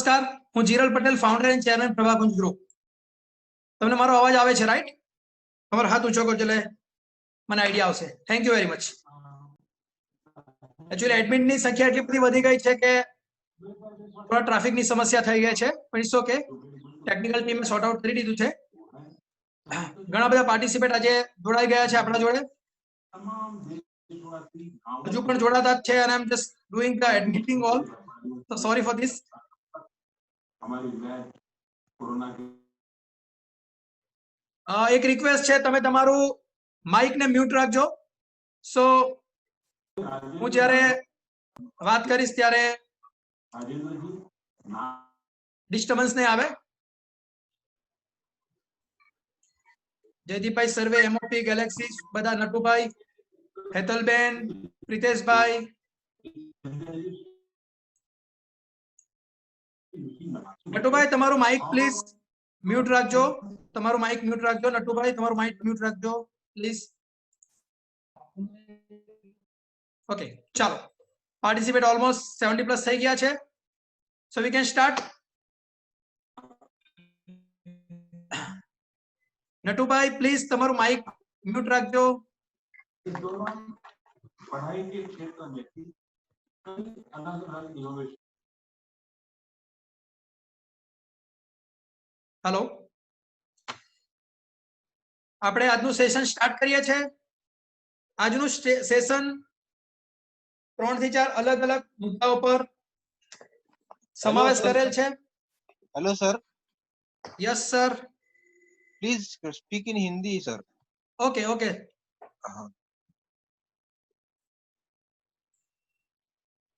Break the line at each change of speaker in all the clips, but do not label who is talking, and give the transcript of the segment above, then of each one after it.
નમસ્કાર, હું Jiral Patel, founder and chairman Prabhakunj group. તમને મારો અવાજ આવે છે? રાઈટ? તમારો હાથ ઊંચો કરજો એટલે મને આઈડિયા આવશે. Thank you very much. Actually એડમિટની સંખ્યા એટલી બધી વધી ગઈ છે કે થોડા ટ્રાફિકની સમસ્યા થઈ ગઈ છે, પણ ઇટ્સ ઓકે. ટેકનિકલ ટીમે સોર્ટ આઉટ કરી દીધું છે. ઘણા બધા પાર્ટિસિપેટ આજે જોડાઈ ગયા છે આપણા જોડે, હજુ પણ જોડાતા જ છે, અને I am just doing the admitting all, so sorry for this. એક રિક્વેસ્ટ છે, તમે તમારું માઇક ને મ્યુટ રાખજો. સો હું જ્યારે વાત કરીશ ત્યારે ડિસ્ટર્બન્સ નહીં આવે. જયદીપભાઈ સર્વે, એમઓપી ગેલેક્સી, બધા, નટુભાઈ, હેતલબેન, પ્રિતેશભાઈ, નટુભાઈ તમારું માઇક પ્લીઝ મ્યુટ રાખજો. તમારું માઇક મ્યુટ રાખજો. નટુભાઈ તમારું માઇક મ્યુટ રાખજો પ્લીઝ. ઓકે, ચાલો. પાર્ટિસિપેટ ઓલમોસ્ટ 70 પ્લસ થઈ ગયા છે, so we can start. Natubhai please તમારું માઇક મ્યુટ રાખજો.
पढ़ाई के क्षेत्र में कई अलग अलग इनोवेशन.
હેલો, આપણે આજનું સેશન સ્ટાર્ટ કરીએ છીએ. આજનું સેશન 3 થી 4 અલગ અલગ મુદ્દાઓ પર સમાવેશ કરેલ છે.
Hello sir,
yes sir.
Please speak in Hindi sir.
Okay okay.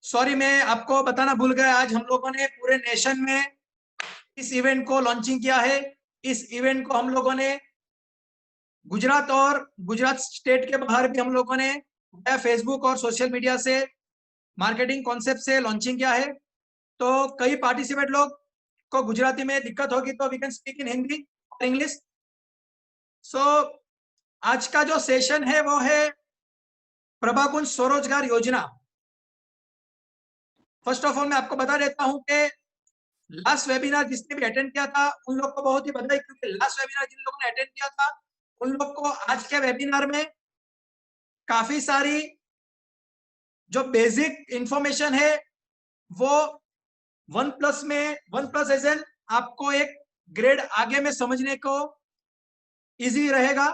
Sorry, मैं आपको बताना भूल गया, आज हम लोगों ने पूरे नेशन में इस इवेंट को लॉन्चिंग किया है. इस इवेंट को हम लोगों ने गुजरात और गुजरात स्टेट के बाहर भी हम लोगों ने फेसबुक और सोशल मीडिया से मार्केटिंग कॉन्सेप्ट से लॉन्चिंग किया है. तो कई पार्टिसिपेट लोग को गुजराती में दिक्कत होगी तो we can speak in Hindi और इंग्लिश. सो आज का जो सेशन है वो है प्रभाकुंज स्वरोजगार योजना. फर्स्ट ऑफ ऑल मैं आपको बता देता हूं कि लास्ट वेबिनार जिसने भी अटेंड किया था उन लोग को बहुत ही बधाई, क्योंकि लास्ट वेबिनार जिन लोगों ने अटेंड किया था उन लोग को आज के वेबिनार में काफी सारी जो बेसिक इंफॉर्मेशन है वो 1+ में 1+ एज एन आपको एक ग्रेड आगे में समझने को इजी रहेगा.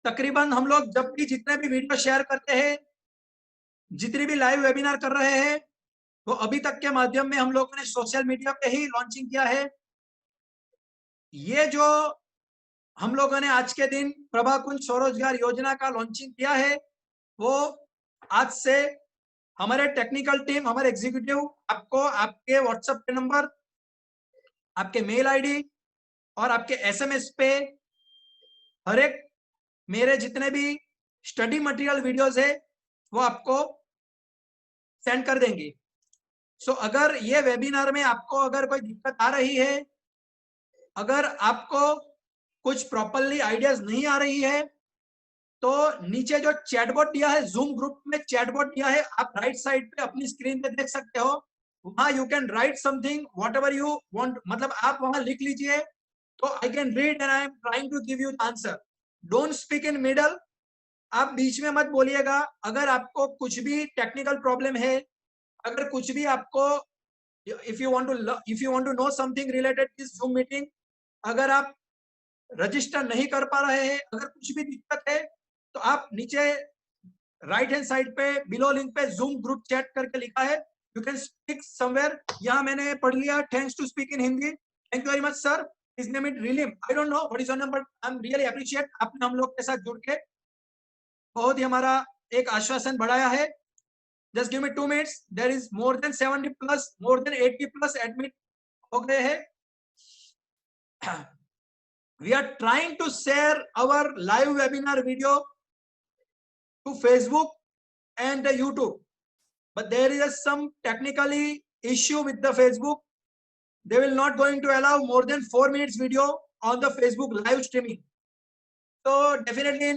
तकरीबन हम लोग जब भी जितने भी वीडियो शेयर करते हैं, जितनी भी लाइव वेबिनार कर रहे हैं, वो अभी तक के माध्यम में हम लोगों ने सोशल मीडिया पे ही लॉन्चिंग किया है. ये जो हम लोगों ने आज के दिन प्रभाकुंज स्वरोजगार योजना का लॉन्चिंग किया है, वो आज से हमारे टेक्निकल टीम, हमारे एग्जीक्यूटिव आपको आपके व्हाट्सएप पे नंबर, आपके मेल आईडी और आपके एसएमएस पे हर एक मेरे जितने भी स्टडी मटेरियल वीडियोस है वो आपको सेंड कर देंगे. सो अगर ये वेबिनार में आपको अगर कोई दिक्कत आ रही है, अगर आपको कुछ प्रॉपरली आइडियाज नहीं आ रही है, तो नीचे जो चैटबॉट दिया है, जूम ग्रुप में चैटबॉट दिया है, आप राइट साइड पे अपनी स्क्रीन पे देख सकते हो. वहां you can write something whatever you want, मतलब आप वहां लिख लीजिए तो I can read and I am trying to give you the answer. Don't speak in middle, आप बीच में मत बोलिएगा. अगर आपको कुछ भी टेक्निकल प्रॉब्लम है, अगर कुछ भी आपको if you want to know something related this zoom meeting, अगर आप रजिस्टर नहीं कर पा रहे हैं, अगर कुछ भी दिक्कत है, तो आप नीचे राइट हैंड साइड पे बिलो लिंक पे जूम ग्रुप चैट करके लिखा है, यू कैन स्पीक समवेयर. यहाँ मैंने पढ़ लिया, thanks to speak in Hindi. Thank you very much sir. His name is रिलीम, I don't know what is your name, but I am really appreciate. आपने हम लोग के साथ जुड़ के बहुत ही हमारा एक आश्वासन बढ़ाया है. Just give me 2 minutes. There is more than 70+, more than 80+ admit हो गए हैं. We are trying to share our live webinar video to Facebook and YouTube, but there is some technically issue with the Facebook. They will not going to allow more than 4 minutes video on the Facebook live streaming. So definitely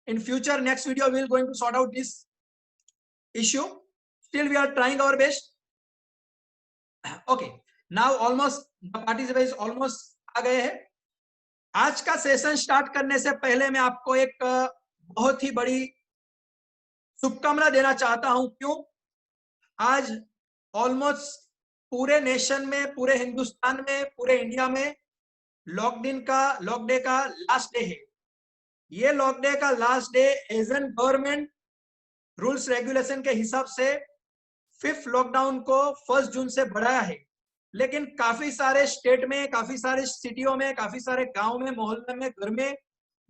in future next video we will going to sort out this issue. Still we are trying our best. Okay, now almost the participants almost आ गए हैं। आज का session start करने से पहले मैं आपको एक बहुत ही बड़ी शुभकामना देना चाहता हूं। क्यों? आज ऑलमोस्ट पूरे नेशन में, पूरे हिंदुस्तान में, पूरे इंडिया में लॉक डे का लास्ट डे है। ये लॉक डे का last day as an government rules regulation के हिसाब से 5th लॉकडाउन को 1 जून से बढ़ाया है, लेकिन काफी सारे स्टेट में, काफी सारे सिटियों में, काफी सारे गांव में, मोहल्ले में, घर में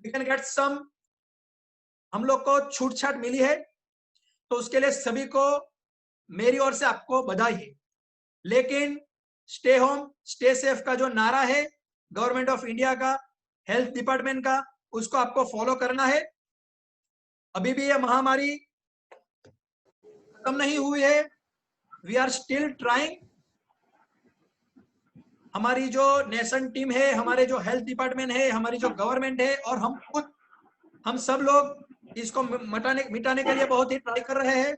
वी कैन गेट सम, हम लोग को छूट छाट मिली है। तो उसके लिए सभी को मेरी ओर से आपको बधाई है। लेकिन स्टे होम स्टे सेफ का जो नारा है गवर्नमेंट ऑफ इंडिया का, हेल्थ डिपार्टमेंट का, उसको आपको फॉलो करना है। अभी भी ये महामारी खत्म नहीं हुई है, वी आर स्टिल ट्राइंग। हमारी जो नेशन टीम है, हमारे जो हेल्थ डिपार्टमेंट है, हमारी जो गवर्नमेंट है और हम खुद, हम सब लोग इसको मिटाने के लिए बहुत ही ट्राई कर रहे हैं।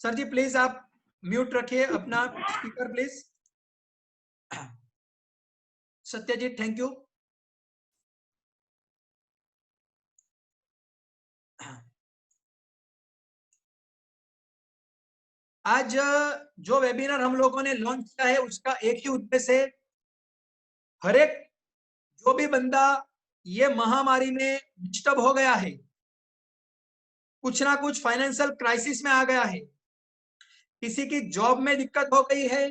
सर जी प्लीज आप म्यूट रखिए अपना speaker please. Satyajit thank you. आज जो वेबिनार हम लोगों ने लॉन्च किया है उसका एक ही उद्देश्य है, हर एक जो भी बंदा ये महामारी में डिस्टर्ब हो गया है, कुछ ना कुछ फाइनेंशियल क्राइसिस में आ गया है, किसी की जॉब में दिक्कत हो गई है,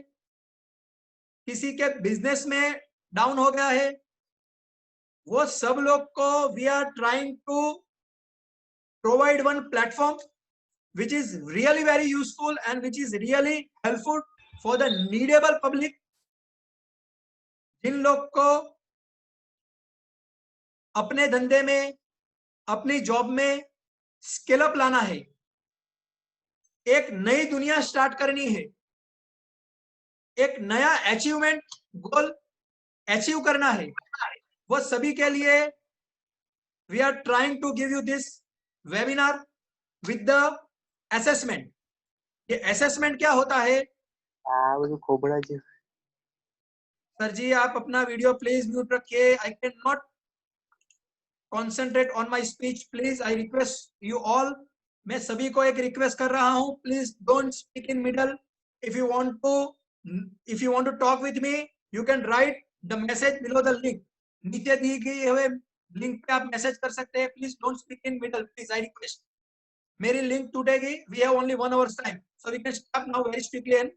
किसी के बिजनेस में डाउन हो गया है, वो सब लोग को we are trying to provide one platform which is really very useful and which is really helpful for the needable public। जिन लोग को अपने धंधे में, अपनी जॉब में स्केल अप लाना है, एक नई दुनिया स्टार्ट करनी है, एक नया अचीवमेंट गोल अचीव करना है, वो सभी के लिए we are trying to give you this webinar with the assessment. ये असेसमेंट क्या होता है?
खोबड़ा जी
सर जी आप अपना वीडियो प्लीज म्यूट रखिए। I can not concentrate on my speech, please I request you all. मैं सभी को एक रिक्वेस्ट कर रहा हूं, please don't speak in middle. If you want to talk with me you can write the message below the link. नीचे दी गई हुए लिंक पे आप मैसेज कर सकते हैं। Please don't speak in middle, please I request. मेरी लिंक टूटेगी, we have only 1 hour's time, so we can start now very strictly and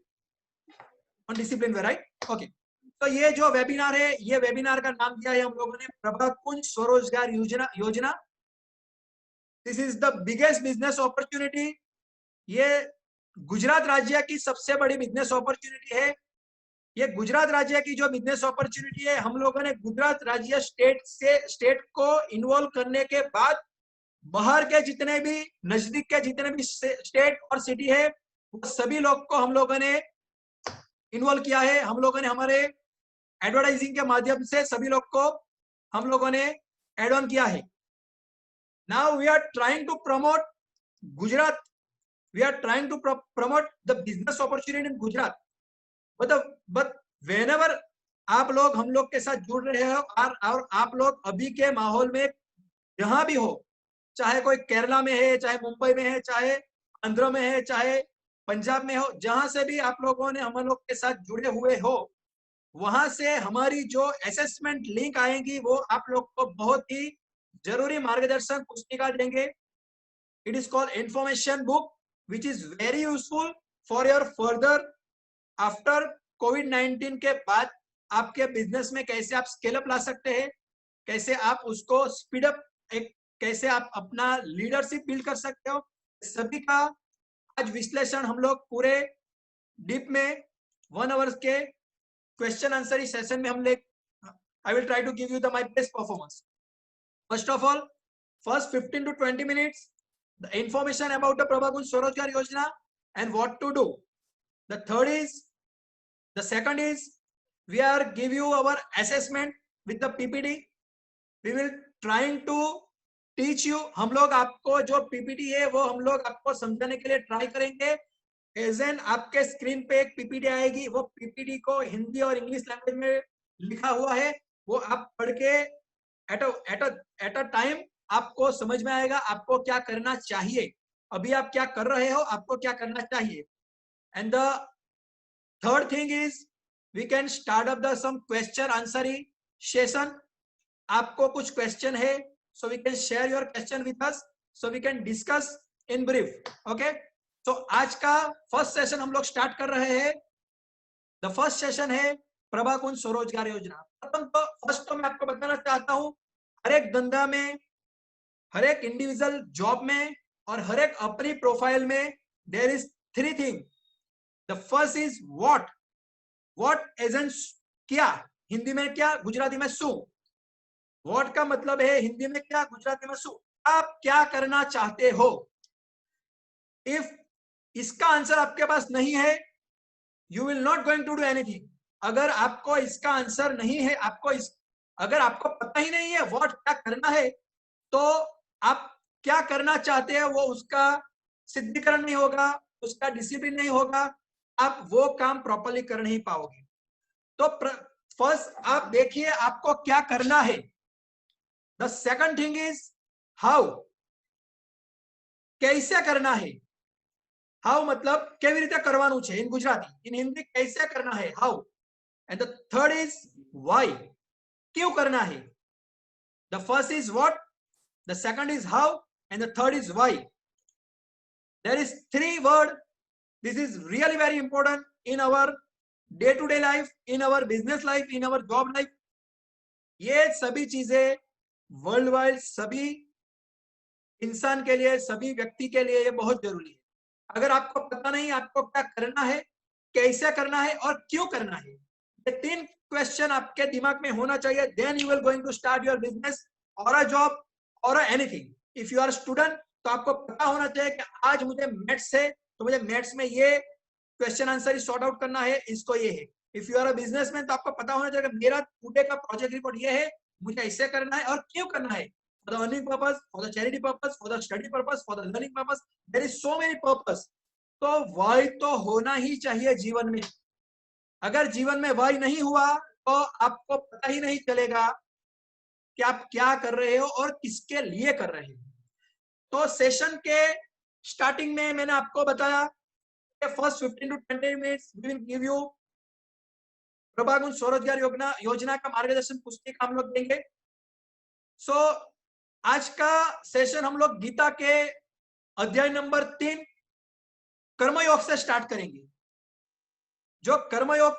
on discipline way, right? Okay, तो ये जो वेबिनार है, ये वेबिनार का नाम दिया है हम लोगों ने प्रभाकुंज स्वरोजगार योजना। This is the biggest business opportunity. ये गुजरात राज्य की सबसे बड़ी बिजनेस अपॉर्चुनिटी है। ये गुजरात राज्य की जो बिजनेस अपॉर्चुनिटी है, हम लोगों ने गुजरात राज्य स्टेट को इन्वॉल्व करने के बाद बाहर के जितने भी, नजदीक के जितने भी स्टेट और सिटी है, वो सभी लोग को हम लोगों ने इन्वॉल्व किया है। हम लोगों ने हमारे एडवर्टाइजिंग के माध्यम से सभी लोग को हम लोगों ने एड ऑन किया है। Now we are trying to promote Gujarat, we are trying to promote the business opportunity in Gujarat. But whenever आप लोग हम लोग के साथ जुड़ रहे हो और आप लोग अभी के माहौल में जहां भी हो, चाहे कोई केरला में है, चाहे मुंबई में है, चाहे आंध्र में है, चाहे पंजाब में हो, जहां से भी आप लोगों ने हम लोग के साथ जुड़े हुए हो, वहां से हमारी जो असेसमेंट लिंक आएंगी वो आप लोग को बहुत ही जरूरी मार्गदर्शन पुस्तिका देंगे। It is called information book which is very useful for your further after कोविड-19 के बाद आपके बिजनेस में कैसे आप स्केल अप ला सकते हैं, कैसे आप उसको स्पीड अप, कैसे आप अपना लीडरशिप बिल्ड कर सकते हो, सभी का आज विश्लेषण हम लोग पूरे डीप में 1 hour के क्वेश्चन आंसर सेशन में हम ले। I will try to give you the my best performance. First of all, first 15 to 20 minutes the information about the Prabhakunj Swarojgar Yojana and what to do. The second is we are give you our assessment with the PPT. We will trying to teach you, हम लोग आपको जो PPT है वो हम लोग आपको समझाने के लिए ट्राई करेंगे एज एन आपके स्क्रीन पे एक पीपीटी आएगी, वो पीपीटी को हिंदी और इंग्लिश लैंग्वेज में लिखा हुआ है, वो आप पढ़ के एट अ टाइम आपको समझ में आएगा आपको क्या करना चाहिए, अभी आप क्या कर रहे हो, आपको क्या करना चाहिए। And the third thing is we can start up the some question answering session. आपको कुछ क्वेश्चन है, so we can share your question with us, so we can discuss in brief. Okay, तो आज का फर्स्ट सेशन हम लोग start कर रहे हैं। द फर्स्ट सेशन है प्रभाकुंज स्वरोजगार योजना। प्रथम तो फर्स्ट तो मैं आपको बताना चाहता हूं, हर एक धंधा में, हर एक इंडिविजुअल जॉब में और हर एक अपनी प्रोफाइल में there is three thing. The first is what, what as an क्या, हिंदी में क्या, गुजराती में शू। व्हाट का मतलब है हिंदी में क्या, गुजराती में शू, आप क्या करना चाहते हो। इफ इसका आंसर आपके पास नहीं है, you will not going to do anything. अगर आपको इसका आंसर नहीं है, अगर आपको पता ही नहीं है व्हाट क्या करना है, तो आप क्या करना चाहते हैं वो उसका सिद्धिकरण नहीं होगा, उसका डिसिप्लिन नहीं होगा, आप वो काम प्रॉपर्ली कर नहीं पाओगे। तो फर्स्ट आप देखिए आपको क्या करना है। The second thing is how, कैसे करना है। हाउ मतलब કેવી રીતે કરવાનું છે in गुजराती, in हिंदी कैसे करना है, how. And the third is why, क्यों करना है। The first is what, the second is how and the third is why. There is three word, this is really very important in our day to day life, in our business life, in our job life. ये सभी चीजें world wide सभी इंसान के लिए, सभी व्यक्ति के लिए ये बहुत जरूरी है। अगर आपको पता नहीं आपको क्या करना है, कैसे करना है और क्यों करना है, ये तीन क्वेश्चन आपके दिमाग में होना चाहिए, then you will going to start your business और अ जॉब और anything. If you are student तो आपको पता होना चाहिए कि आज मुझे मैथ्स है तो मुझे मैथ्स में ये क्वेश्चन आंसर सॉर्ट आउट करना है, इसको ये है। If you are a businessman तो आपको पता होना चाहिए कि मेरा टुडे का प्रोजेक्ट रिपोर्ट ये है, मुझे ऐसे करना है और क्यों करना है। For the earning purpose, for the charity purpose, for the study purpose, for the learning purpose, there is so many purpose. तो why तो होना ही चाहिए जीवन में। अगर जीवन में why नहीं हुआ तो आपको पता ही नहीं चलेगा कि आप क्या कर रहे हो और किसके लिए कर रहे हो। तो सेशन के स्टार्टिंग में मैंने आपको बताया कि first 15 to 20 minutes we will give you प्रभाकुंज स्वरोजगार योजना का मार्गदर्शन पुस्तिका हम लोग देंगे। सो आज का सेशन हम लोग गीता के अध्याय नंबर 3 कर्मयोग से स्टार्ट करेंगे। जो कर्मयोग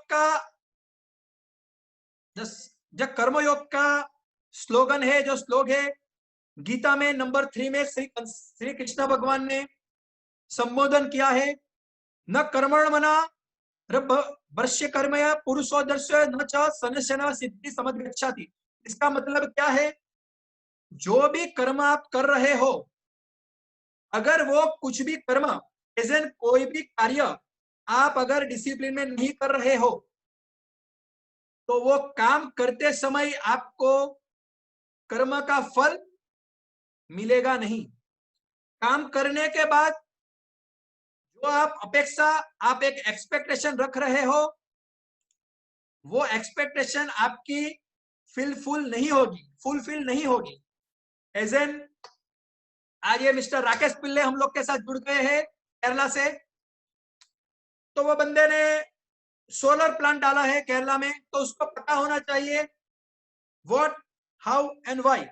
का स्लोगन है, जो श्लोक है गीता में नंबर 3 में श्री कृष्ण भगवान ने संबोधन किया है, न कर्मणा वर्ष्य कर्मया पुरुषोदर्श न च सनशन सिद्धि समद्गच्छति। इसका मतलब क्या है, जो भी कर्म आप कर रहे हो, अगर वो कुछ भी कर्म एजन कोई भी कार्य आप अगर डिसिप्लिन में नहीं कर रहे हो तो वो काम करते समय आपको कर्म का फल मिलेगा नहीं। काम करने के बाद जो आप अपेक्षा, आप एक एक्सपेक्टेशन रख रहे हो, वो एक्सपेक्टेशन आपकी फुलफिल नहीं होगी। एज एन आज ये मिस्टर राकेश पिल्ले हम लोग के साथ जुड़ गए हैं केरला से, तो वो बंदे ने सोलर प्लांट डाला है केरला में, तो उसको पता होना चाहिए व्हाट, हाउ एंड व्हाई।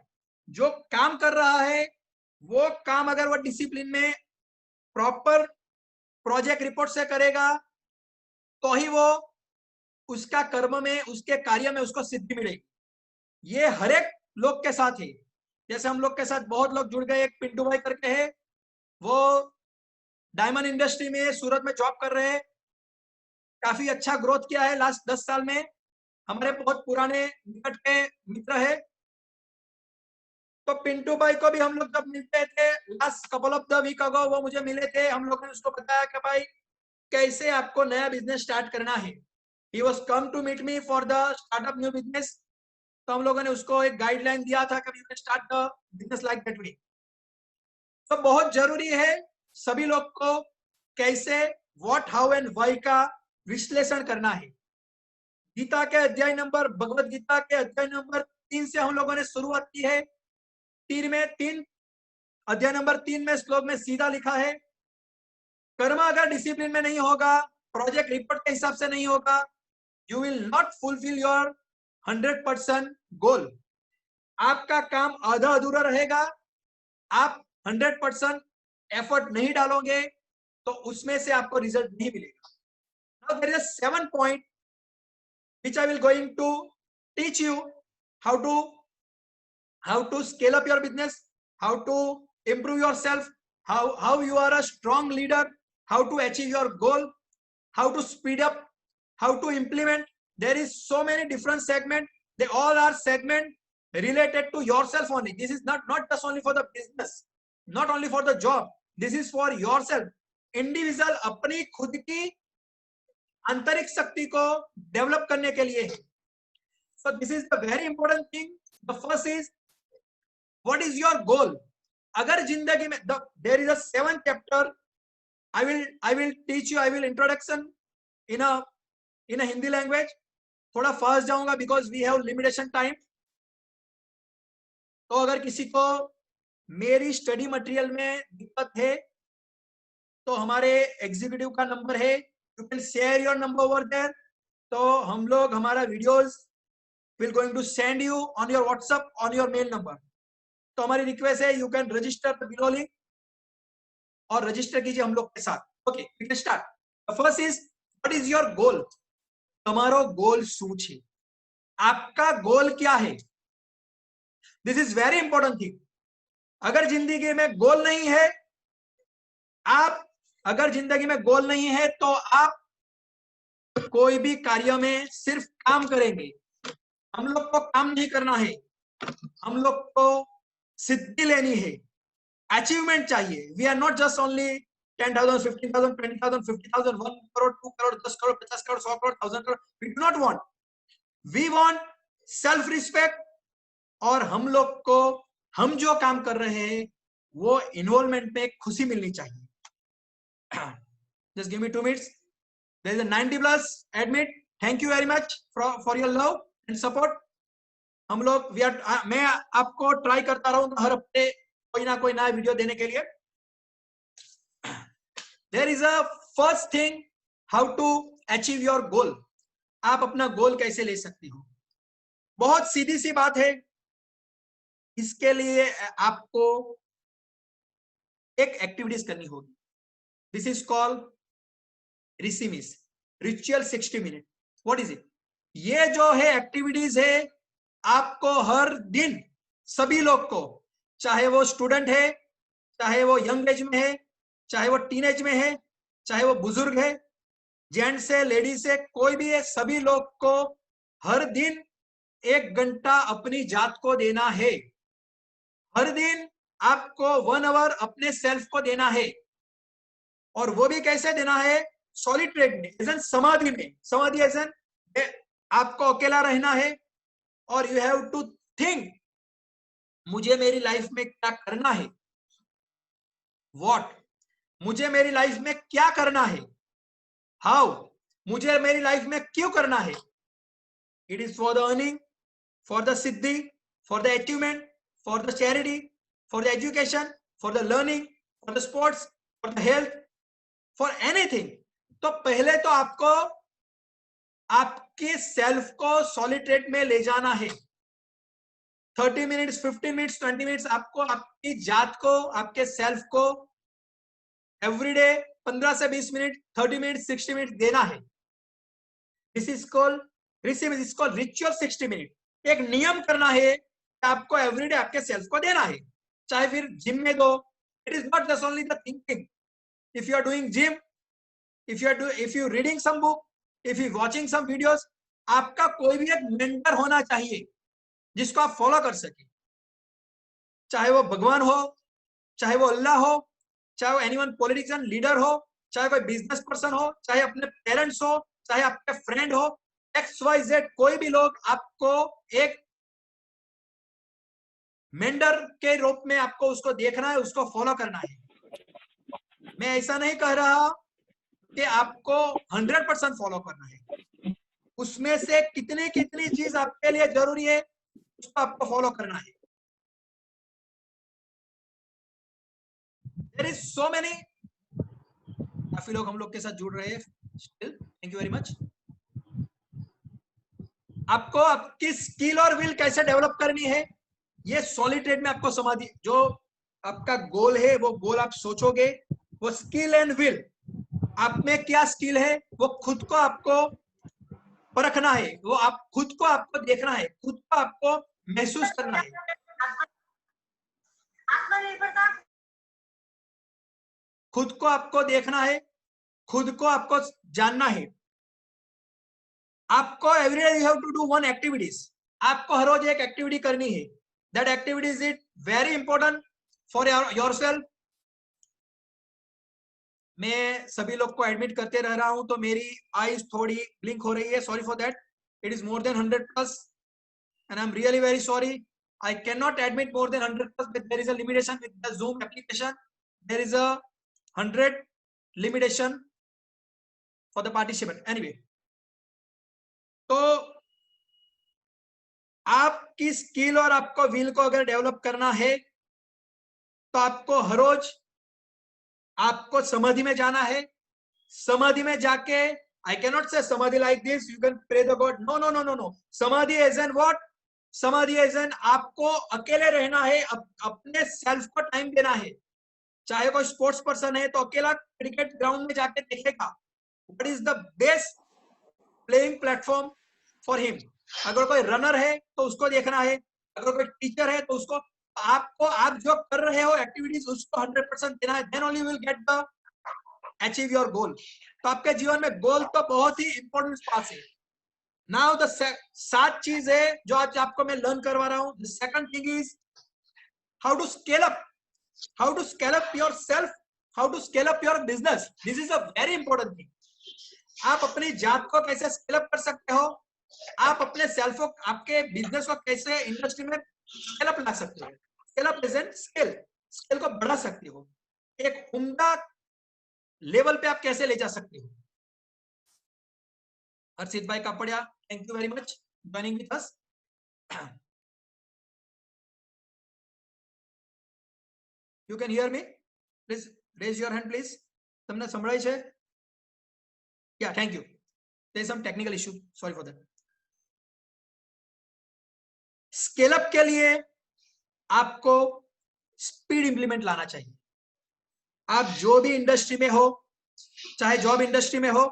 जो काम कर रहा है वो काम अगर वो डिसिप्लिन में प्रॉपर प्रोजेक्ट रिपोर्ट से करेगा तो ही वो उसका कर्म में, उसके कार्य में उसको सिद्धि मिलेगी। ये हर एक लोग के साथ है। जैसे हम लोग के साथ बहुत लोग जुड़ गए, एक पिंटू भाई करके है, वो डायमंड इंडस्ट्री में सूरत में जॉब कर रहे हैं, काफी अच्छा ग्रोथ किया है लास्ट 10 साल में, हमारे बहुत पुराने निकट के मित्र है। तो पिंटू भाई को भी हम लोग जब मिलते थे last couple of the week ago, वो मुझे मिले थे, हम लोगों ने उसको बताया कि भाई कैसे आपको नया बिजनेस स्टार्ट करना है। He was come to meet me for the startup new business. तो हम लोगों ने उसको एक गाइडलाइन दिया था कि we start the business like that way. तो बहुत जरूरी है सभी लोग को कैसे व्हाट, हाउ एंड व्हाई का विश्लेषण करना है। गीता के अध्याय नंबर, भगवत गीता के अध्याय नंबर 3 से हम लोगों ने शुरुआत की है। अध्याय नंबर 3 में श्लोक में सीधा लिखा है, कर्म अगर डिसिप्लिन में नहीं होगा, प्रोजेक्ट रिपोर्ट के हिसाब से नहीं होगा, you will not fulfil your 100% गोल। आपका काम आधा अधूरा रहेगा, आप 100% एफर्ट नहीं डालोगे तो उसमें से आपको रिजल्ट नहीं मिलेगा। Now there is 7 point which I will going to teach you how to scale up your business, how to improve yourself, how you are a strong leader, how to achieve your goal, how to speed up, how to implement. There is so many different segments. They all are segment related to yourself only. This is not just only for the business, not only for the job. This is for yourself. Individual अपनी खुद की आंतरिक शक्ति को develop करने के लिए है। So this is the very important thing. The first is, what is your goal? अगर जिंदगी में there is a 7th chapter. I will teach you. I will introduction in a Hindi language. थोड़ा fast जाऊंगा because we have limitation time. तो अगर किसी को मेरी स्टडी मटेरियल में दिक्कत है तो हमारे एग्जीक्यूटिव का नंबर है, you can share your number over there. तो हम लोग हमारा videos will going to send you on your WhatsApp, on your mail number. तो हमारी रिक्वेस्ट है, you can register the below link और रजिस्टर कीजिए हम लोग के साथ। Okay, we can start. The first is, what is your goal? તમારો गोल શું છે? आपका गोल क्या है? This is very important thing. अगर जिंदगी में गोल नहीं है, अगर जिंदगी में गोल नहीं है तो आप कोई भी कार्य में सिर्फ काम करेंगे। हम लोग को काम नहीं करना है, हम लोग को सिद्धि लेनी है, अचीवमेंट चाहिए। We are not just only 10,000, 15,000, 20,000, 50,000, 1 crore, 2 crore, 10 crore, 50 crore, 100 crore, 1000 crore. We do not want. We want self respect। और हम लोग को हम जो काम कर रहे हैं वो इन्वॉल्वमेंट में खुशी मिलनी चाहिए। Just give me 2 minutes. There is a 90+ admit. Thank you very much for your love and support. हम लोग मैं आपको ट्राई करता रहूंगा हर हफ्ते कोई ना कोई नया वीडियो देने के लिए। There is a first thing, how to achieve your goal. आप अपना गोल कैसे ले सकती हो? बहुत सीधी सी बात है। इसके लिए आपको एक एक्टिविटीज करनी होगी। दिस इज कॉल्ड रिसीमिस, ritual 60 minute. What is it? ये जो है एक्टिविटीज है, आपको हर दिन सभी लोग को, चाहे वो स्टूडेंट है, चाहे वो यंग एज में है, चाहे वो टीन एज में है, चाहे वो बुजुर्ग है, जेंट्स है, लेडीज है, कोई भी है, सभी लोग को हर दिन 1 घंटा अपनी जात को देना है। हर दिन आपको 1 आवर अपने सेल्फ को देना है। और वो भी कैसे देना है? सॉलिट्रेट में, एजन समाधि में। समाधि एजन आपको अकेला रहना है और यू हैव टू थिंक, मुझे मेरी लाइफ में क्या करना है। व्हाट, मुझे मेरी लाइफ में क्या करना है। हाउ, मुझे मेरी लाइफ में क्यों करना है। It is for the earning, for the Siddhi, for the achievement, for the charity, for the education, for the learning, for the sports, for the health, for anything। तो पहले तो आपको आपके सेल्फ को सॉलिट्रेट में ले जाना है। 30 मिनट्स, 15 मिनट्स, 20 मिनट्स आपको आपकी जात को, आपके सेल्फ को एवरीडे 15 से 20 मिनट, 30 मिनट, 60 मिनट देना है। This is called ritual 60 minute. एक नियम करना है, आपको एवरीडे आपके सेल्फ को देना है, चाहे फिर जिम में दो। It is not just only the thinking. If you are doing gym, if you reading some book, if you watching some videos, आपका कोई भी एक मेंटर होना चाहिए जिसको आप फॉलो कर सके। चाहे वो भगवान हो, चाहे वो अल्लाह हो, चाहे वो एनीवन पॉलिटिशियन लीडर हो, चाहे कोई बिजनेस पर्सन हो, चाहे अपने पेरेंट्स हो, चाहे आपके फ्रेंड हो, XYZ कोई भी लोग, आपको एक मेंटर के रूप में आपको उसको देखना है, उसको फॉलो करना है। मैं ऐसा नहीं कह रहा कि आपको 100% फॉलो करना है। उसमें से कितनी कितनी चीज आपके लिए जरूरी है उसको आपको फॉलो करना है। देयर इज सो मेनी, काफी लोग हम लोग के साथ जुड़ रहे हैं still, thank you very much. आपको आपकी स्किल और विल कैसे डेवलप करनी है, ये सॉलिड ट्रेड में आपको समाधि, जो आपका गोल है वो गोल आप सोचोगे, वो स्किल एंड विल, आप में क्या स्किल है वो खुद को आपको परखना है, वो आप खुद को आपको देखना है, खुद को आपको महसूस करना है। खुद को आपको देखना है, खुद को आपको जानना है। आपको everyday you have to do one activities, आपको हर रोज एक एक्टिविटी करनी है। That activity is it very important for yourself. मैं सभी लोग को एडमिट करते रह रहा हूं तो मेरी आईज थोड़ी ब्लिंक हो रही है, sorry for that. It is more then 100+ and I'm really very sorry. I cannot admit more than 100+, but there is a limitation with the Zoom application. There is a 100 limitation for the participant. Anyway, तो आपकी skill और आपको will को अगर develop करना है तो आपको हर रोज आपको समाधि में जाना है। समाधि में जाके, I cannot say समाधि like this, you can pray the God. No, no, no, no, no. समाधि as in what? समाधि एज एन आपको अकेले रहना है, अपने सेल्फ को टाइम देना है। चाहे कोई स्पोर्ट्स पर्सन है तो अकेला क्रिकेट ग्राउंड में जाके देखेगा what is the best playing platform for him. अगर कोई रनर है तो उसको देखना है, अगर कोई टीचर है तो उसको, आपको आप जो कर रहे हो एक्टिविटीज उसको 100% देना है, then only will get the achieve your goal. तो आपके जीवन में गोल तो बहुत ही इंपॉर्टेंट पास है। नाउ द 7 चीज है जो आज आपको मैं लर्न करवा रहा हूं। The second thing is how to scale up yourself, how to scale up your business. This is a very important thing. आप अपनी जात को कैसे स्केल अप कर सकते हो, आप अपने सेल्फ को, आपके बिजनेस को कैसे इंडस्ट्री में स्केल अप ला सकते हो। स्केल अप प्रेजेंट स्केल को बढ़ा सकते हो, एक उम्दा लेवल पे आप कैसे ले जा सकते हो। हर्षित भाई Kapadia, thank you very much joining with us. You can hear me? Please raise your hand, please. તમને સંભળાય છે? Yeah, thank you. There is some technical issue. Sorry for that. Scale up के लिए आपको स्पीड इंप्लीमेंट लाना चाहिए। आप जो भी इंडस्ट्री में हो, चाहे जॉब इंडस्ट्री में हो,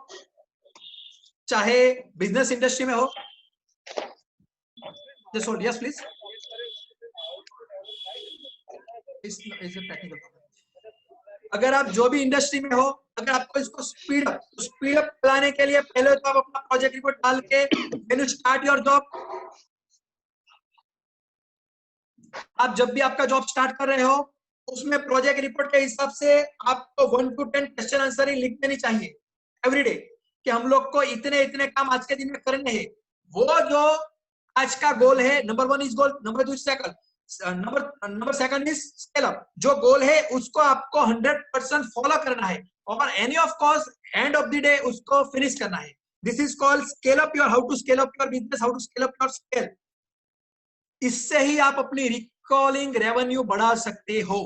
चाहे बिजनेस इंडस्ट्री में हो, just hold, yes please. is a technical problem. अगर आप जो भी इंडस्ट्री में हो, अगर आपको इसको स्पीड अप लाने के लिए पहले तो आप अपना प्रोजेक्ट रिपोर्ट डाल के when you start your job, आप जब भी आपका जॉब स्टार्ट कर रहे हो उसमें प्रोजेक्ट रिपोर्ट के हिसाब से आपको 1 to 10 क्वेश्चन आंसर ही लिख देनी चाहिए एवरीडे, कि हम लोग को इतने इतने काम आज के दिन में करने हैं। वो जो आज का गोल है, number 1 is goal, number 2 is second, number second is scale up. जो गोल है उसको आपको 100% फॉलो करना है और any of course end of the day उसको फिनिश करना है। This is called scale up your, how to scale up your business, how to scale up your scale. इससे ही आप अपनी रिकॉलिंग रेवेन्यू बढ़ा सकते हो।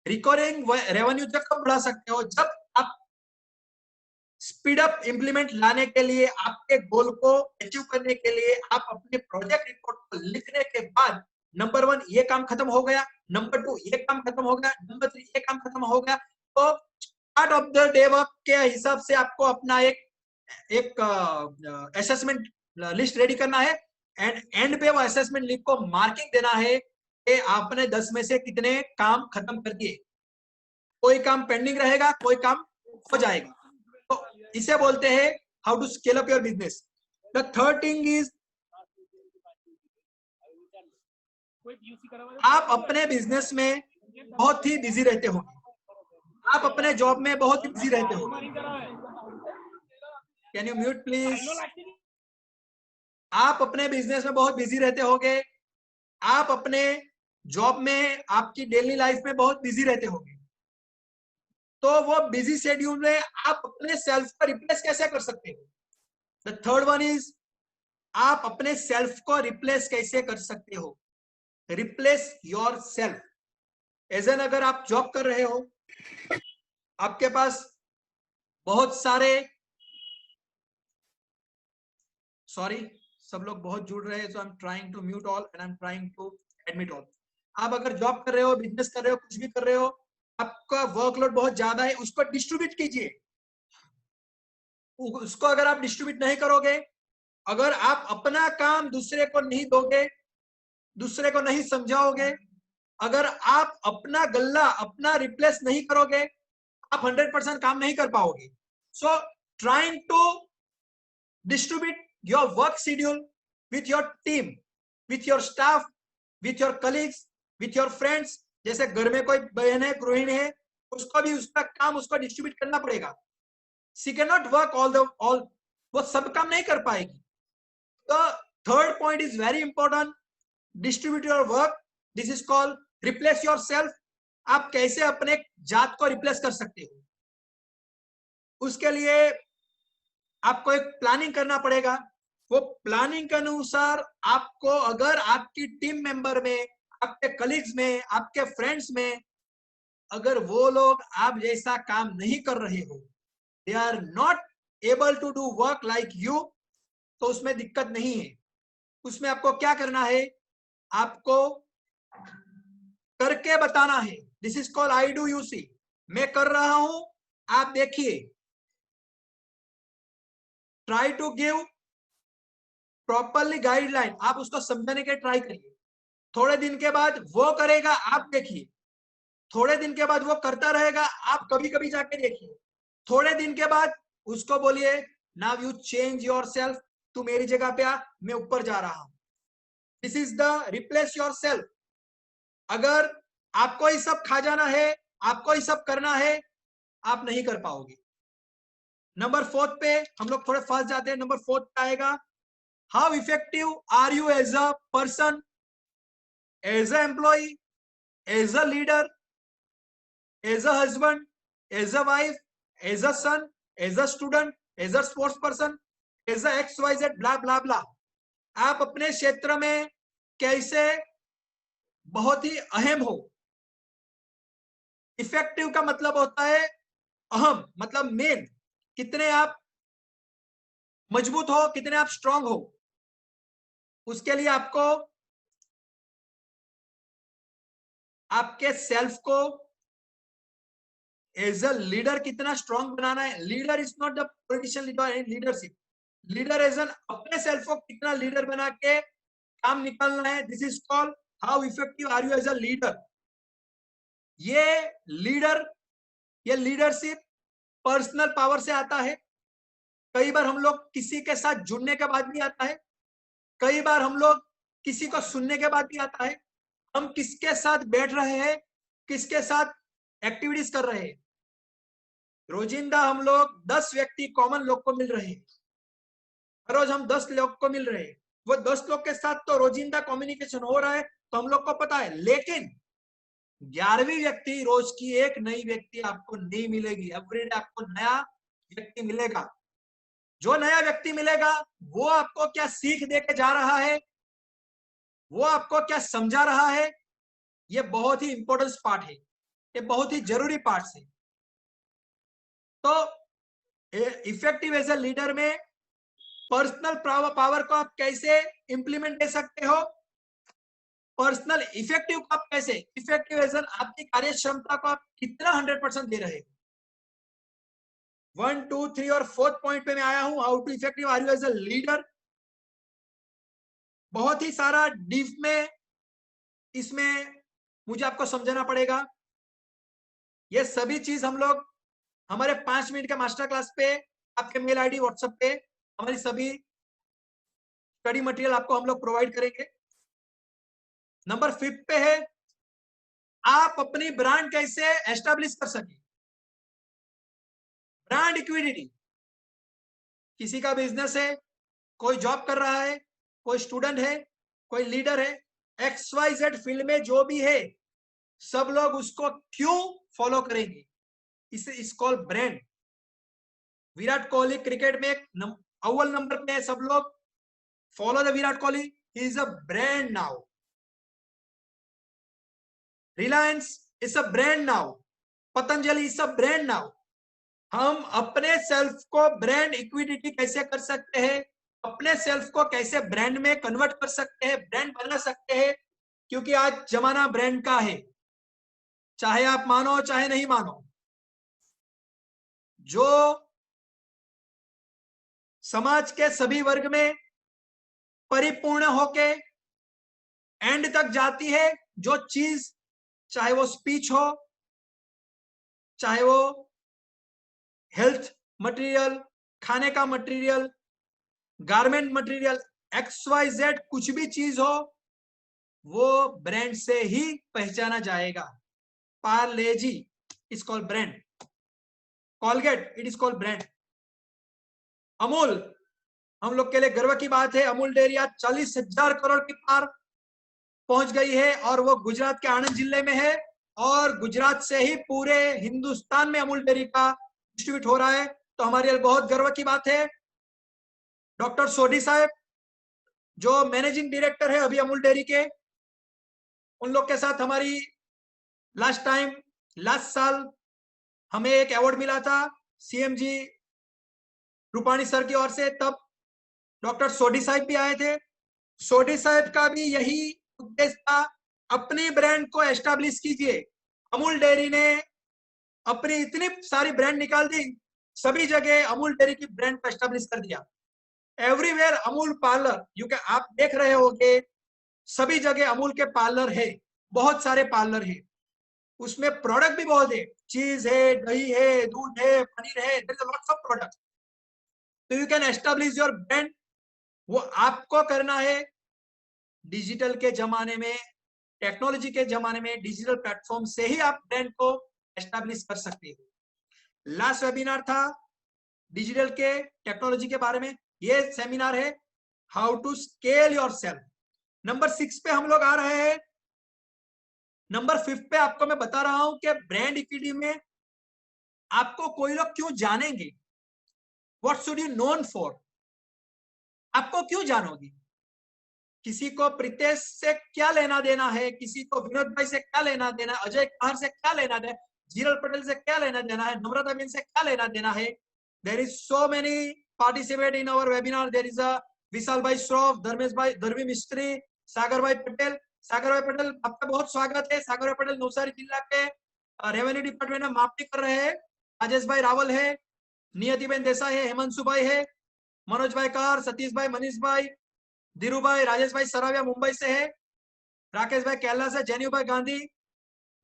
रिकॉलिंग रेवेन्यू जब कब बढ़ा सकते हो, जब आप स्पीड अप इंप्लीमेंट लाने के लिए, आपके गोल को अचीव करने के लिए आप अपने प्रोजेक्ट रिपोर्ट को लिखने के बाद नंबर 1 ये काम खत्म हो गया, नंबर 2 ये काम खत्म हो गया, नंबर 3 ये काम खत्म हो गया। तो start of the day work के हिसाब से आपको अपना एक असेसमेंट लिस्ट रेडी करना है एंड एंड पे वो असेसमेंट लिस्ट को मार्किंग देना है कि आपने 10 में से कितने काम खत्म कर दिए। कोई काम पेंडिंग रहेगा, कोई काम हो जाएगा। तो इसे बोलते हैं how to scale up your business. The third thing is आप अपने बिजनेस में बहुत ही बिजी रहते हो, आप अपने जॉब में बहुत ही बिजी रहते हो। Can you mute please? आप अपने बिजनेस में बहुत बिजी रहते होगे, आप अपने जॉब में, आपकी डेली लाइफ में बहुत बिजी रहते होगे। तो वो बिजी शेड्यूल में आप अपने सेल्फ को रिप्लेस कैसे कर सकते हो? द थर्ड वन इज, आप अपने सेल्फ को रिप्लेस कैसे कर सकते हो? Replace your self. As an, अगर आप जॉब कर रहे हो, आपके पास बहुत सारे, सॉरी सब लोग बहुत जुड़ रहे हैं, so I am trying to mute all and I am trying to admit all. आप अगर जॉब कर रहे हो, बिजनेस कर रहे हो, कुछ भी कर रहे हो, आपका वर्कलोड बहुत ज्यादा है, उसको डिस्ट्रीब्यूट कीजिए। उसको अगर आप डिस्ट्रीब्यूट नहीं करोगे, अगर आप अपना काम दूसरे को नहीं दोगे, दूसरे को नहीं समझाओगे, अगर आप अपना गल्ला अपना रिप्लेस नहीं करोगे, आप 100% काम नहीं कर पाओगे। So trying to distribute your work schedule with your team, with your staff, with your colleagues, with your friends। जैसे घर में कोई बहन है, गृहिणी है, उसको भी उसका काम उसको डिस्ट्रीब्यूट करना पड़ेगा। She cannot work all, वो सब काम नहीं कर पाएगी। तो third point is very important, distribute your work. This is called replace your self. आप कैसे अपने जात को रिप्लेस कर सकते हो, उसके लिए आपको एक प्लानिंग करना पड़ेगा। वो प्लानिंग के अनुसार आपको, अगर आपकी टीम मेंबर में, आपके कलीग्स में, आपके फ्रेंड्स में, अगर वो लोग आप जैसा काम नहीं कर रहे हो, they are not able to do work like you, तो उसमें दिक्कत नहीं है। उसमें आपको क्या करना है, आपको करके बताना है। This is called I do you see. मैं कर रहा हूं, आप देखिए। Try to give properly guideline, आप उसको समझाने के ट्राई करिए। थोड़े दिन के बाद वो करेगा, आप देखिए। थोड़े दिन के बाद वो करता रहेगा, आप कभी कभी जाके देखिए। थोड़े दिन के बाद उसको बोलिए, now you change your self, तू मेरी जगह पे आ, मैं ऊपर जा रहा हूं। This is the replace your self. अगर आपको ही सब खा जाना है, आपको ही सब करना है, आप नहीं कर पाओगे। नंबर 4 पे हम लोग थोड़े फास्ट जाते हैं। नंबर 4 पे आएगा, how effective are you as a person, as a employ, as a leader, as a husband, as a wife, as a son, as a student, as a sports person, as a XYZ blah blah blah. आप अपने क्षेत्र में कैसे बहुत ही अहम हो। Effective का मतलब होता है अहम, मतलब मेन। कितने आप मजबूत हो, कितने आप स्ट्रांग हो, उसके लिए आपको आपके सेल्फ को एज अ लीडर कितना स्ट्रांग बनाना है। Leader is not the politician leader in leadership. Leader as an, अपने सेल्फ को कितना लीडर बना के काम निकालना है। This is called how effective are you as a leader. ये लीडर, ये लीडरशिप पर्सनल पावर से आता है। कई बार हम लोग किसी के साथ जुड़ने के बाद भी आता है, कई बार हम लोग किसी को सुनने के बाद भी आता है। हम किसके साथ बैठ रहे हैं, किसके साथ एक्टिविटीज कर रहे हैं। रोजिंदा हम लोग 10 व्यक्ति कॉमन लोग को मिल रहे हैं, हर रोज हम 10 लोग को मिल रहे हैं। वो 10 लोग के साथ तो रोजिंदा कम्युनिकेशन हो रहा है, तो हम लोग को पता है। लेकिन 11वीं व्यक्ति, रोज की एक नई व्यक्ति आपको नहीं मिलेगी। एवरीडे आपको नया व्यक्ति मिलेगा। जो नया व्यक्ति मिलेगा, वो आपको क्या सीख दे के जा रहा है, वो आपको क्या समझा रहा है, ये बहुत ही इंपॉर्टेंट पार्ट है, ये बहुत ही जरूरी पार्ट है। तो इफेक्टिव एज ए लीडर में पर्सनल पावर को आप कैसे इंप्लीमेंट दे सकते हो, पर्सनल इफेक्टिव को आप कैसे, इफेक्टिव एज एन आपकी कार्य क्षमता को आप कितना 100% दे रहे हो। 1, 2, 3 और 4th पॉइंट पे मैं आया हूं, how to effective are you as a leader. बहुत ही सारा डीप में इसमें मुझे आपको समझाना पड़ेगा। ये सभी चीज हम लोग हमारे 5 मिनट के मास्टर क्लास पे, आपके मेल आईडी व्हाट्सएप पे हमारी सभी स्टडी मटेरियल आपको हम लोग प्रोवाइड करेंगे। नंबर 5 पे है, आप अपनी ब्रांड कैसे एस्टेब्लिश कर सके। Brand equity. किसी का बिजनेस है, कोई जॉब कर रहा है, कोई स्टूडेंट है, कोई लीडर है, XYZ फील्ड में जो भी है, सब लोग उसको क्यों फॉलो करेंगे। इस called brand. Virat Kohli cricket में अव्वल नंबर पे है, सब लोग follow the Virat Kohli, he is a brand now. Reliance is a brand now, Patanjali is a brand now. हम अपने सेल्फ को ब्रांड इक्विटी कैसे कर सकते हैं, अपने सेल्फ को कैसे ब्रांड में कन्वर्ट कर सकते हैं, ब्रांड बना सकते हैं, क्योंकि आज जमाना ब्रांड का है, चाहे आप मानो चाहे नहीं मानो। जो समाज के सभी वर्ग में परिपूर्ण होके एंड तक जाती है, जो चीज, चाहे वो स्पीच हो, चाहे वो हेल्थ मटेरियल, खाने का मटेरियल, गारमेंट मटेरियल, XYZ कुछ भी चीज हो, वो ब्रांड से ही पहचाना जाएगा। Parle-G is called brand, Colgate it is called brand. Amul हम लोग के लिए गर्व की बात है, अमूल डेयरी आज 40,000 करोड़ की पार पहुंच गई है और वो गुजरात के आनंद जिले में है, और गुजरात से ही पूरे हिंदुस्तान में अमूल डेयरी का डिस्ट्रीब्यूट हो रहा है, तो हमारे लिए बहुत गर्व की बात है। डॉक्टर सोढी साहब जो मैनेजिंग डायरेक्टर है अभी अमूल डेयरी के, उन लोग के साथ हमारी लास्ट साल हमें एक अवार्ड मिला था CM जी रूपाणी सर की ओर से, तब डॉक्टर सोढी साहब भी आए थे। सोढी साहब का भी यही उद्देश्य था, अपनी ब्रांड को एस्टैब्लिश कीजिए। अमूल डेयरी ने अपनी इतनी सारी ब्रांड निकाल दी, सभी जगह अमूल डेयरी की ब्रांड को एस्टैब्लिश कर दिया। Everywhere Amul parlour, you can, आप देख रहे होंगे सभी जगह अमूल के पार्लर है, बहुत सारे पार्लर है, उसमें प्रोडक्ट भी बहुत है, चीज है, दही है, दूध है, पनीर है, there is lots of product. तो you can establish your brand. वो आपको करना है। डिजिटल के जमाने में, टेक्नोलॉजी के जमाने में डिजिटल प्लेटफॉर्म से ही आप ब्रांड को एस्टैब्लिश कर सकते हो। लास्ट वेबिनार था डिजिटल के टेक्नोलॉजी के बारे में, ये सेमिनार है how to scale your self. Number 6 पे हम लोग आ रहे हैं। नंबर 5 पे आपको मैं बता रहा हूं कि ब्रांड इक्विटी में आपको कोई लोग क्यों जानेंगे, what should you known for, आपको क्यों जानोगे। किसी को प्रीतेश से क्या लेना देना है, किसी को विनोद भाई से क्या लेना देना, अजय कहर से क्या लेना देना, जीरल पटेल से क्या लेना देना है, नम्रता बेन से क्या लेना देना है। There is so many participate in our webinar. There is a Vishal भाई श्रॉफ, धर्मेश भाई, धर्मी मिस्त्री, सागर भाई पटेल। सागर भाई पटेल आपका बहुत स्वागत है। सागर भाई पटेल नवसारी जिला के रेवेन्यू डिपार्टमेंट में मापनी कर रहे हैं। राजेश भाई रावल है, नियति बेन देसाई है, हेमंशु भाई है, मनोज भाई कार, सतीश भाई, मनीष भाई, धीरू भाई, राजेश भाई सराविया मुंबई से है, राकेश भाई केरला से, जेन्यू भाई गांधी,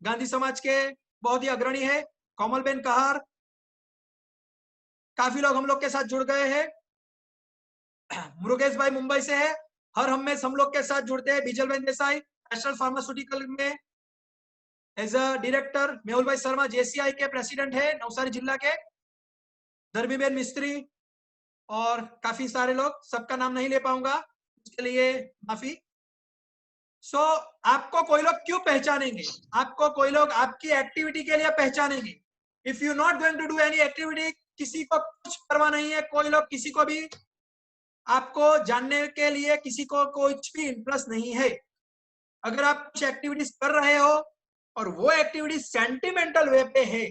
गांधी समाज के बहुत ही अग्रणी है, कोमल बेन कहार, काफी लोग हम लोग के साथ जुड़ गए हैं। मुरुगेश भाई मुंबई से है, हर हम लोग के साथ जुड़ते हैं। बीजल बेन देसाई नेशनल फार्मास्यूटिकल में एज अ डायरेक्टर, मेहुल भाई शर्मा JCI के प्रेसिडेंट है नवसारी जिला के, धर्मी बेन मिस्त्री, और काफी सारे लोग, सबका नाम नहीं ले पाऊंगा, उसके लिए माफी। सो आपको कोई लोग क्यों पहचानेंगे, आपको कोई लोग आपकी एक्टिविटी के लिए पहचानेंगे। If you not going to do any activity, किसी को कुछ परवाह नहीं है, कोई लोग किसी को भी आपको जानने के लिए किसी को कुछ भी इंटरेस्ट नहीं है। अगर आप कुछ एक्टिविटीज कर रहे हो और वो एक्टिविटी सेंटिमेंटल वे पे है,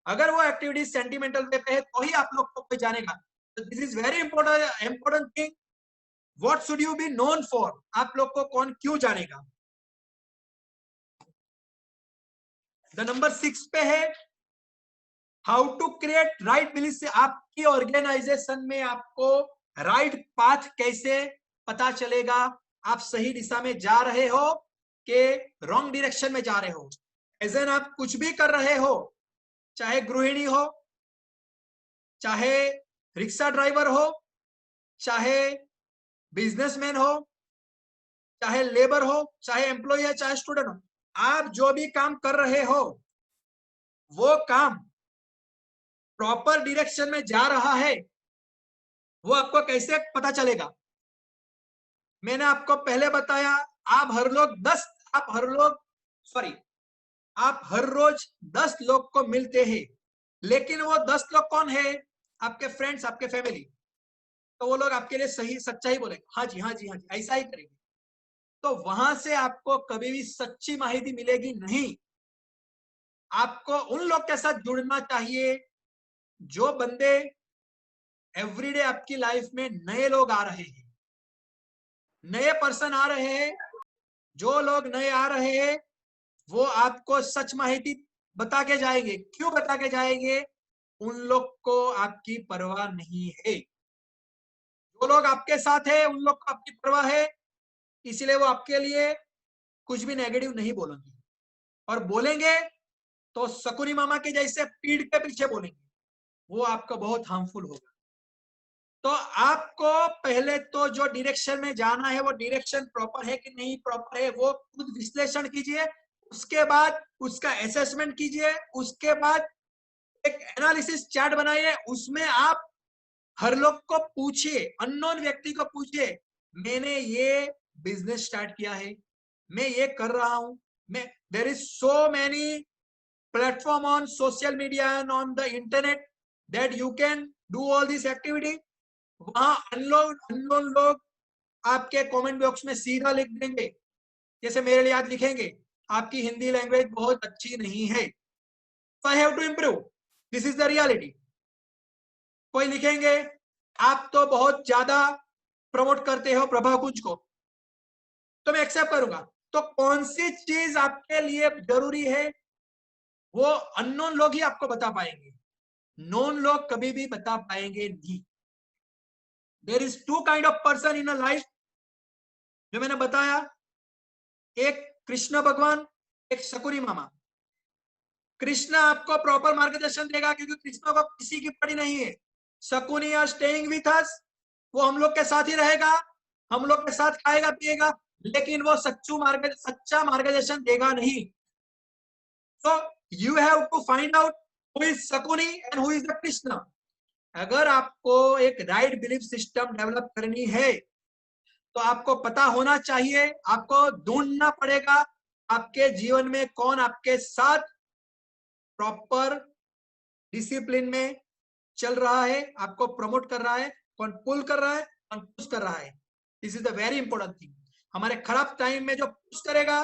अगर वो एक्टिविटी सेंटिमेंटल वे पे है तो ही आप लोग को कोई जानेगा। तो this is very important thing, what should you be known for, आप लोग को कौन क्यों जानेगा। द नंबर 6 पे है how to create right belief. से आपकी ऑर्गेनाइजेशन में आपको राइट पाथ कैसे पता चलेगा, आप सही दिशा में जा रहे हो कि रॉन्ग डायरेक्शन में जा रहे हो। एज एन आप कुछ भी कर रहे हो, चाहे गृहिणी हो, चाहे रिक्शा ड्राइवर हो, चाहे बिजनेसमैन हो, चाहे लेबर हो, चाहे एम्प्लॉय है, चाहे स्टूडेंट हो, आप जो भी काम कर रहे हो वो काम प्रॉपर डायरेक्शन में जा रहा है, वो आपको कैसे पता चलेगा। मैंने आपको पहले बताया, आप हर रोज 10 लोग को मिलते हैं, लेकिन वो 10 लोग कौन है? आपके फ्रेंड्स, आपके फैमिली। तो वो लोग आपके लिए सही सच्चाई बोलेंगे, हाँ जी हाँ जी हाँ जी, ऐसा ही करेंगे। तो वहां से आपको कभी भी सच्ची माहिती मिलेगी नहीं। आपको उन लोग के साथ जुड़ना चाहिए जो बंदे एवरीडे आपकी लाइफ में नए लोग आ रहे हैं, नए पर्सन आ रहे हैं। जो लोग नए आ रहे हैं वो आपको सच माहिती बता के जाएंगे। क्यों बता के जाएंगे? उन लोग को आपकी परवाह नहीं है। जो लोग आपके साथ है उन लोग को आपकी परवाह है, इसलिए वो आपके लिए कुछ भी नेगेटिव नहीं बोलेंगे, और बोलेंगे तो शकुनी मामा के जैसे पीठ के पीछे बोलेंगे, वो आपको बहुत हार्मफुल होगा। तो आपको पहले तो जो डायरेक्शन में जाना है वो डायरेक्शन प्रॉपर है कि नहीं प्रॉपर है, वो खुद विश्लेषण कीजिए। उसके बाद उसका असेसमेंट कीजिए। उसके बाद एक एनालिसिस चार्ट बनाइए। उसमें आप हर लोग को पूछिए, अननोन व्यक्ति को पूछिए, मैंने ये बिजनेस स्टार्ट किया है, मैं ये कर रहा हूं, मैं there is so many platform on social media and on the internet that you can do all this activity. वहां अननोन लोग आपके कमेंट बॉक्स में सीधा लिख देंगे, जैसे मेरे लिए आज लिखेंगे, आपकी हिंदी लैंग्वेज बहुत अच्छी नहीं है, so I have to improve, this is the reality। कोई लिखेंगे, आप तो बहुत ज्यादा प्रमोट करते हो प्रभा कुंज को, तो मैं एक्सेप्ट करूंगा। तो कौन सी चीज आपके लिए जरूरी है वो अननोन लोग ही आपको बता पाएंगे, नोन लोग कभी भी बता पाएंगे नहीं। There is two kind of person in a life, जो मैंने बताया, एक कृष्ण भगवान, एक शकुनी मामा। कृष्ण आपको प्रॉपर मार्गदर्शन देगा क्योंकि कृष्ण को किसी की पड़ी नहीं है। Shakuni are staying with us, वो हम लोग के साथ ही रहेगा, हम लोग के साथ खाएगा पिएगा, लेकिन वो सच्चा मार्गदर्शन देगा नहीं। So you have to find out who is Shakuni and who is the Krishna. अगर आपको एक राइट बिलीफ सिस्टम डेवलप करनी है तो आपको पता होना चाहिए, आपको ढूंढना पड़ेगा आपके जीवन में कौन आपके साथ प्रॉपर डिसिप्लिन में चल रहा है, आपको प्रमोट कर रहा है, कौन पुल कर रहा है, कौन पुश कर रहा है। This is the very important thing. हमारे खराब टाइम में जो पुश करेगा